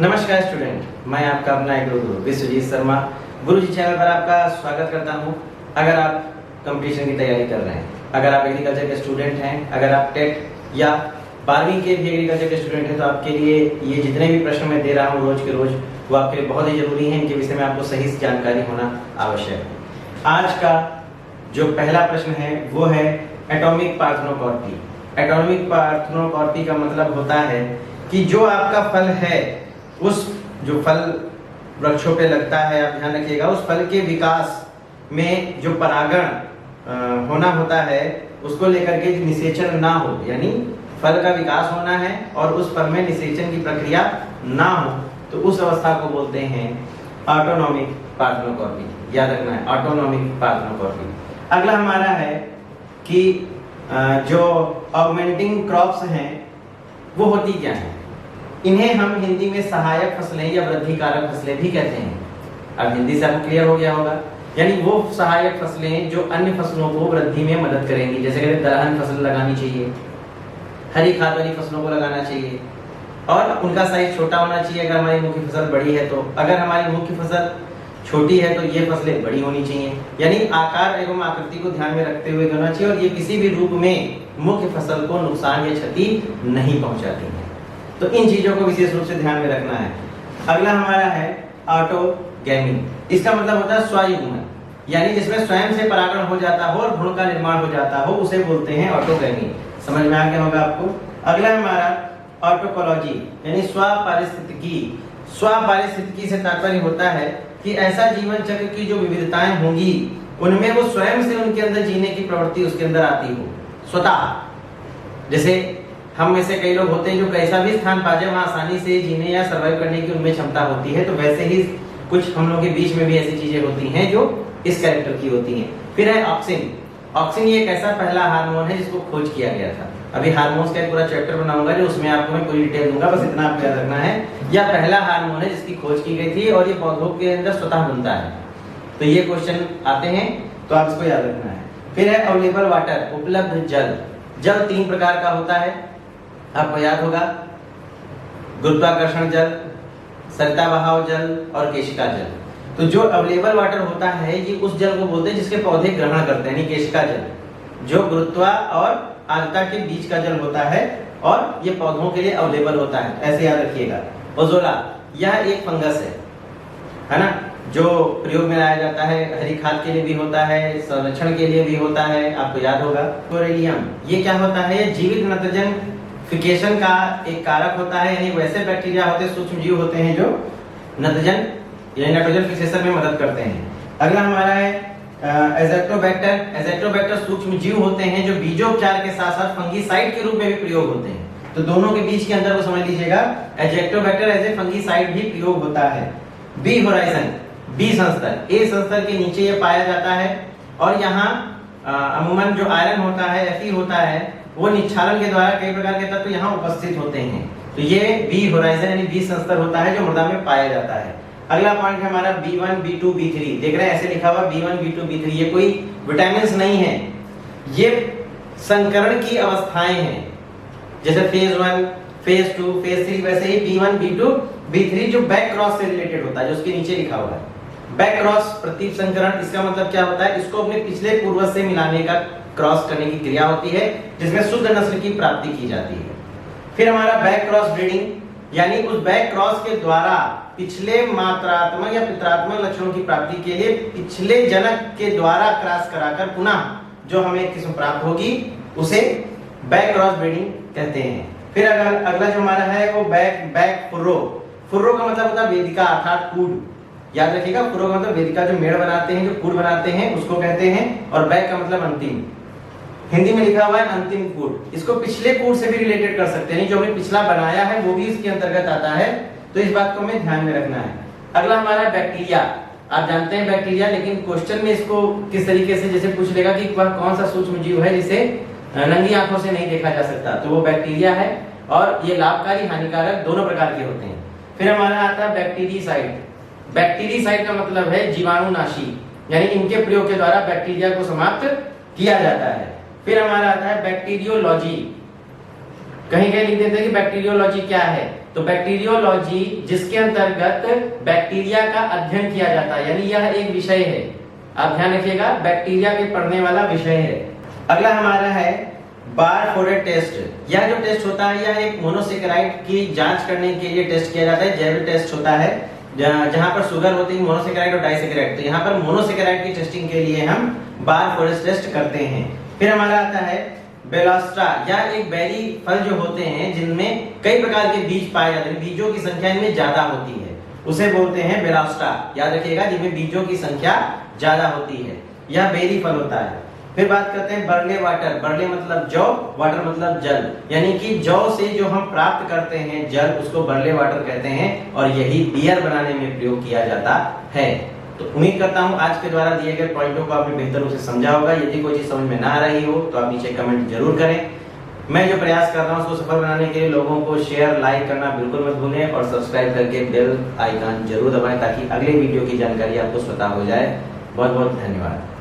नमस्कार स्टूडेंट, मैं आपका अपना एक गुरु विश्वजीत शर्मा गुरुजी चैनल पर आपका स्वागत करता हूं। अगर आप कंपटीशन की तैयारी कर रहे हैं, अगर आप एग्रीकल्चर के स्टूडेंट हैं, अगर आप टेट या 12वीं के भी एग्रीकल्चर के स्टूडेंट हैं, तो आपके लिए ये जितने भी प्रश्न मैं दे रहा हूँ रोज के रोज, वो आपके लिए बहुत ही जरूरी है। इनके विषय में आपको सही जानकारी होना आवश्यक है। आज का जो पहला प्रश्न है वो है एटॉमिक पार्थेनोकॉर्पी। एटॉमिक पार्थेनोकॉर्पी का मतलब होता है कि जो आपका फल है, उस जो फल वृक्षों पे लगता है, आप ध्यान रखिएगा, उस फल के विकास में जो परागण होना होता है, उसको लेकर के निषेचन ना हो, यानी फल का विकास होना है और उस फल में निषेचन की प्रक्रिया ना हो, तो उस अवस्था को बोलते हैं ऑटोनॉमिक पार्थेनोकॉर्पी। याद रखना है, ऑटोनॉमिक पार्थेनोकॉर्पी। अगला हमारा है कि जो ऑगमेंटिंग क्रॉप्स हैं वो होती क्या है। इन्हें हम हिंदी में सहायक फसलें या वृद्धि कारक फसलें भी कहते हैं। अब हिंदी से आपको क्लियर हो गया होगा, यानी वो सहायक फसलें जो अन्य फसलों को वृद्धि में मदद करेंगी। जैसे कहते दलहन फसल लगानी चाहिए, हरी खाद वाली फसलों को लगाना चाहिए, और उनका साइज छोटा होना चाहिए अगर हमारी मुख्य फसल बड़ी है तो। अगर हमारी मुख्य फसल छोटी है तो ये फसलें बड़ी होनी चाहिए, यानी आकार एवं आकृति को ध्यान में रखते हुए होना चाहिए, और ये किसी भी रूप में मुख्य फसल को नुकसान या क्षति नहीं पहुंचाती है। तो इन चीजों को विशेष रूप से ध्यान में रखना है। अगला हमारा है ऑटोगैमी। इसका मतलब होता है स्वयुग्मन, यानी जिसमें स्वयं से परागण हो जाता हो और भ्रूण का निर्माण हो जाता हो, उसे बोलते हैं ऑटोगैमी। समझ में आ गया होगा आपको। अगला हमारा ऑटोकोलॉजी, यानी स्वपारिस्थितिकी। स्वपारिस्थितिकी से तात्पर्य होता है कि ऐसा जीवन चक्र की जो विविधताएं होंगी, उनमें वो स्वयं से उनके अंदर जीने की प्रवृत्ति उसके अंदर आती हो स्वतः। जैसे हम में से कई लोग होते हैं जो कैसा भी स्थान पा जाए वहां आसानी से जीने या सर्वाइव करने की उनमें क्षमता होती है, तो वैसे ही कुछ हम लोगों के बीच में भी ऐसी चीजें होती हैं जो इस कैरेक्टर की होती हैं। फिर है ऑक्सिन। ऑक्सिन ये एक ऐसा पहला हार्मोन है जिसको खोज किया गया था। अभी हार्मोन्स का एक पूरा चैप्टर बनाऊंगा जो उसमें आपको मैं पूरी डिटेल दूंगा, बस इतना आपको याद रखना है। यह पहला हार्मोन है जिसकी खोज की गई थी और ये पौधों के अंदर स्वतः बनता है। तो ये क्वेश्चन आते हैं तो आप इसको याद रखना है। फिर है अवेलेबल वाटर, उपलब्ध जल। जल 3 प्रकार का होता है, आपको याद होगा, गुरुत्वाकर्षण जल, सरिता बहाव जल और केशिका जल। तो जो अवेलेबल वाटर होता है ये उस जल को बोलते हैं जिसके पौधे ग्रहण करते हैं, यानी केशिका जल, जो गुरुत्वा और आर्द्रता के बीच का जल होता है और ये पौधों के लिए अवेलेबल होता है, ऐसे याद रखिएगा। ओजोला, यह एक फंगस है ना, जो प्रयोग में लाया जाता है, हरी खाद के लिए भी होता है, संरक्षण के लिए भी होता है, आपको याद होगा। कोरेलियम, ये क्या होता है, ये जीवित नाइट्रोजन फिकेशन का एक कारक होता है, यानी वैसे बैक्टीरिया होते हैं, सूक्ष्म जीव होते हैं जो नाइट्रोजन यानी नाइट्रोजन फिक्सेशन में मदद करते हैं। अगला हमारा है एज़ोटोबैक्टर। एज़ोटोबैक्टर सूक्ष्म जीव होते हैं जो बीजोपचार के साथ साथ फंगीसाइड के रूप में भी प्रयोग होते हैं। तो दोनों के बीच के अंदर को समझ लीजिएगा, एज़ोटोबैक्टर एज ए फंगीसाइड भी प्रयोग होता है। बी होराइजन, बी संस्तर, ए संस्तर के नीचे ये पाया जाता है, और यहाँ अमूमन जो आयरन होता है, Fe होता है, वो निक्षालन के द्वारा कई प्रकार के तत्व यहाँ उपस्थित होते हैं। तो ये बी होराइजन यानी बी संस्तर होता है जो मृदा में पाया जाता है। अगला पॉइंट है हमारा B1, B2, B3। देख रहे हैं ऐसे लिखा हुआ B1, B2, B3। ये कोई विटामिन नहीं है, ये संकरण की अवस्थाएं हैं। जैसे फेज 1, फेज 2, फेज 3, वैसे ही B1, B2, B3 जो बैक क्रॉस से रिलेटेड होता है, जो उसके नीचे लिखा हुआ है बैक क्रॉस प्रतीप संकरण। इसका मतलब क्या होता है, इसको अपने पिछले पूर्वज से मिलाने का, क्रॉस करने की क्रिया होती है जिसमें शुद्ध नस्ल की प्राप्ति की जाती है। फिर हमारा बैक क्रॉस ब्रीडिंग, यानी उस बैक क्रॉस के द्वारा पिछले मात्रात्मक या पित्रात्मक लक्षणों की प्राप्ति के लिए पिछले जनक के द्वारा क्रॉस कराकर पुनः जो हमें किस्म प्राप्त होगी उसे बैक क्रॉस ब्रीडिंग कहते हैं। फिर अगला जो हमारा है वो बैक फुर्रो। फुर्रो का मतलब होता है वेदिका अर्थात कूड। याद रखिएगा, फुर्रो का मतलब वेदिका जो मेड़ बनाते हैं, जो कूड बनाते हैं, उसको कहते हैं। और बैक का मतलब अंतिम, हिंदी में लिखा हुआ है अंतिम कूट। इसको पिछले कूट से भी रिलेटेड कर सकते हैं, जो हमने पिछला बनाया है वो भी इसके अंतर्गत आता है, तो इस बात को हमें ध्यान में रखना है। अगला हमारा बैक्टीरिया। आप जानते हैं बैक्टीरिया, लेकिन क्वेश्चन में इसको किस तरीके से जैसे पूछ लेगा कि वह कौन सा सूक्ष्म जीव है जिसे नंगी आंखों से नहीं देखा जा सकता, तो वो बैक्टीरिया है, और ये लाभकारी हानिकारक दोनों प्रकार के होते हैं। फिर हमारा आता है बैक्टीरिसाइड। बैक्टीरिसाइड का मतलब है जीवाणुनाशी, यानी इनके प्रयोग के द्वारा बैक्टीरिया को समाप्त किया जाता है। फिर हमारा आता है बैक्टीरियोलॉजी। कहीं कहीं लिख देते हैं कि बैक्टीरियोलॉजी क्या है, तो बैक्टीरियोलॉजी जिसके अंतर्गत बैक्टीरिया का अध्ययन किया जाता है, यानी यह एक विषय है। आप ध्यान रखिएगा, बैक्टीरिया के पढ़ने वाला विषय है। अगला हमारा है बारकोडेड टेस्ट। यह जो टेस्ट होता है यह एक मोनोसेकेराइड की जांच करने के लिए टेस्ट किया जाता है। जैविक टेस्ट होता है जहां पर शुगर होती है मोनोसेकेराइड और डाइसेकेराइड, तो यहाँ पर मोनोसेकेराइड की टेस्टिंग के लिए हम बारकोडेड टेस्ट करते हैं। फिर हमारा आता है बेलास्ट्रा। यह एक बेरी फल जो होते हैं जिनमें कई प्रकार के बीज पाए जाते हैं, बीजों की संख्या इनमें ज्यादा होती है, उसे बोलते हैं बेलास्ट्रा। याद रखिएगा, जिनमें बीजों की संख्या ज्यादा होती है, यह बेरी फल होता है। फिर बात करते हैं बर्ले वाटर। बर्ले मतलब जौ, वाटर मतलब जल, यानी कि जौ से जो हम प्राप्त करते हैं जल उसको बर्ले वाटर कहते हैं और यही बियर बनाने में प्रयोग किया जाता है। तो उम्मीद करता हूं आज के द्वारा दिए गए पॉइंटों को आपने बेहतर रूप से समझा होगा। यदि कोई चीज समझ में ना आ रही हो तो आप नीचे कमेंट जरूर करें। मैं जो प्रयास कर रहा हूं उसको सफल बनाने के लिए लोगों को शेयर लाइक करना बिल्कुल मत भूलें और सब्सक्राइब करके बेल आइकन जरूर दबाएं ताकि अगले वीडियो की जानकारी आपको पता हो जाए। बहुत बहुत धन्यवाद।